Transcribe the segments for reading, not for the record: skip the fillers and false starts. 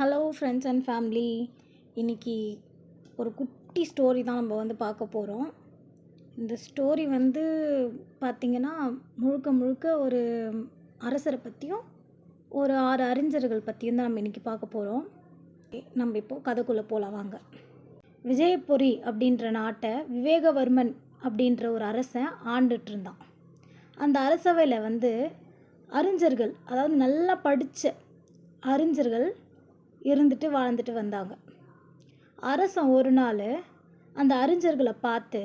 Hello friends and family. இன்றைக்கி ஒரு குட்டி ஸ்டோரி தான் நம்ம பார்க்க போகிறோம். இந்த ஸ்டோரி பார்த்திங்கன்னா முழுக்க முழுக்க ஒரு அரசரை பற்றியும் ஒரு 6 அறிஞர்கள் பற்றியும் தான் நம்ம இன்றைக்கி பார்க்க போகிறோம். நம்ம இப்போது கதைக்குள்ளே போகலாம் வாங்க. விஜயபுரி அப்படின்ற நாட்டை விவேகவர்மன் அப்படின்ற ஒரு அரசன் ஆண்டுட்டு இருந்தான். அந்த அரசவையில் அறிஞர்கள், அதாவது நல்லா படித்த அறிஞர்கள் இருந்துட்டு வாழ்ந்துட்டு வந்தாங்க. அரசன் ஒரு நாள் அந்த அறிஞர்களை பார்த்து,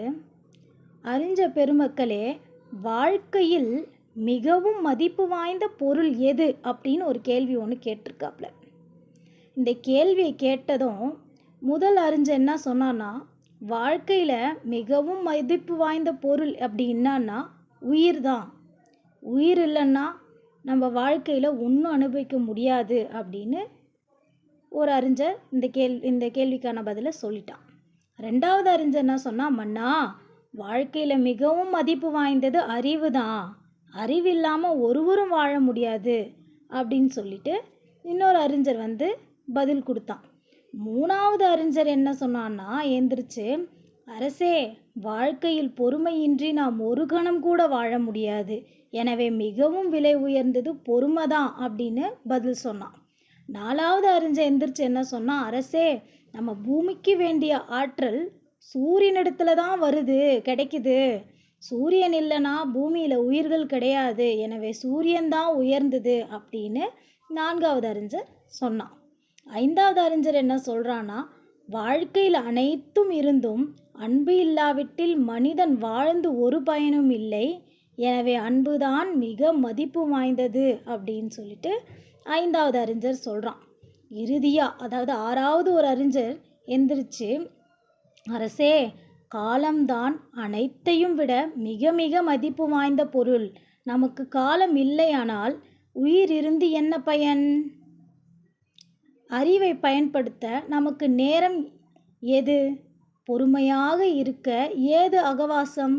அறிஞ பெருமக்களே, வாழ்க்கையில் மிகவும் மதிப்பு வாய்ந்த பொருள் எது அப்படின்னு ஒரு கேள்வி ஒன்று கேட்டிருக்காப்புல. இந்த கேள்வியை கேட்டதும் முதல் அறிஞர் என்ன சொன்னான்னா, வாழ்க்கையில் மிகவும் மதிப்பு வாய்ந்த பொருள் அப்படி என்னன்னா உயிர் தான். உயிர் இல்லைன்னா நம்ம வாழ்க்கையில் ஒன்றும் அனுபவிக்க முடியாது அப்படின்னு ஒரு அறிஞர் இந்த கேள்விக்கான பதிலை சொல்லிட்டான். ரெண்டாவது அறிஞர் என்ன சொன்னால், மன்னா, வாழ்க்கையில் மிகவும் மதிப்பு வாய்ந்தது அறிவு தான். அறிவு இல்லாமல் ஒருவரும் வாழ முடியாது அப்படின்னு சொல்லிட்டு இன்னொரு அறிஞர் பதில் கொடுத்தான். மூணாவது அறிஞர் என்ன சொன்னான்னா, எந்திரிச்சு, அரசே, வாழ்க்கையில் பொறுமையின்றி நாம் ஒரு கணம் கூட வாழ முடியாது. எனவே மிகவும் விலை உயர்ந்தது பொறுமை தான் அப்படின்னு பதில் சொன்னான். நாலாவது அறிஞர் எந்திரிச்சு என்ன சொன்னால், அரசே, நம்ம பூமிக்கு வேண்டிய ஆற்றல் சூரியனிடத்துல தான் கிடைக்குது. சூரியன் இல்லைன்னா பூமியில் உயிர்கள் கிடையாது. எனவே சூரியன் தான் உயர்ந்தது அப்படின்னு நான்காவது அறிஞர் சொன்னான். ஐந்தாவது அறிஞர் என்ன சொல்கிறான்னா, வாழ்க்கையில் அனைத்தும் இருந்தும் அன்பு இல்லாவிட்டில் மனிதன் வாழ்ந்து ஒரு பயனும் இல்லை. எனவே அன்புதான் மிக மதிப்பு வாய்ந்தது அப்படின்னு சொல்லிட்டு ஐந்தாவது அறிஞர் சொல்கிறான். இறுதியாக, அதாவது ஆறாவது ஒரு அறிஞர் எந்திரிச்சு, அரசே, காலம்தான் அனைத்தையும் விட மிக மிக மதிப்பு வாய்ந்த பொருள். நமக்கு காலம் இல்லையானால் உயிர் இருந்து என்ன பயன்? அறிவை பயன்படுத்த நமக்கு நேரம் எது? பொறுமையாக இருக்க ஏது அகவாசம்?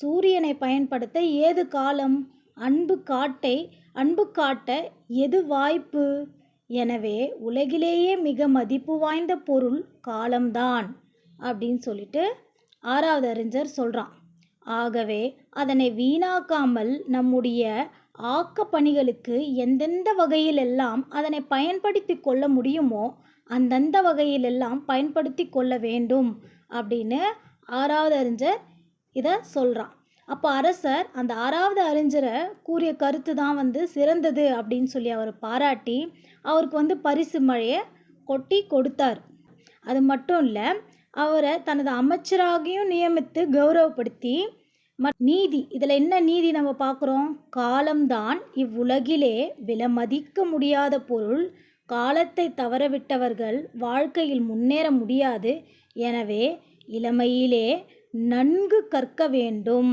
சூரியனை பயன்படுத்த ஏது காலம்? அன்பு காட்ட எது வாய்ப்பு? எனவே உலகிலேயே மிக மதிப்பு வாய்ந்த பொருள் காலம்தான் அப்படின்னு சொல்லிட்டு ஆறாவது அறிஞர் சொல்கிறான். ஆகவே அதனை வீணாக்காமல் நம்முடைய ஆக்க பணிகளுக்கு எந்தெந்த வகையிலெல்லாம் அதனை பயன்படுத்தி கொள்ள முடியுமோ அந்தந்த வகையிலெல்லாம் பயன்படுத்தி கொள்ள வேண்டும் அப்படின்னு ஆறாவது அறிஞர் இதை சொல்கிறான். அப்போ அரசர் அந்த ஆறாவது அறிஞரை கூறிய கருத்து தான் சிறந்தது அப்படின்னு சொல்லி அவர் பாராட்டி அவருக்கு பரிசு மழையை கொட்டி கொடுத்தார். அது மட்டும் இல்லை, அவரை தனது அமைச்சராகியும் நியமித்து கௌரவப்படுத்தி நீதி, இதில் என்ன நீதி நம்ம பார்க்குறோம்? காலம்தான் இவ்வுலகிலே விலைமதிக்க முடியாத பொருள். காலத்தை தவறவிட்டவர்கள் வாழ்க்கையில் முன்னேற முடியாது. எனவே இளமையிலே நன்கு கற்க வேண்டும்.